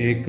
1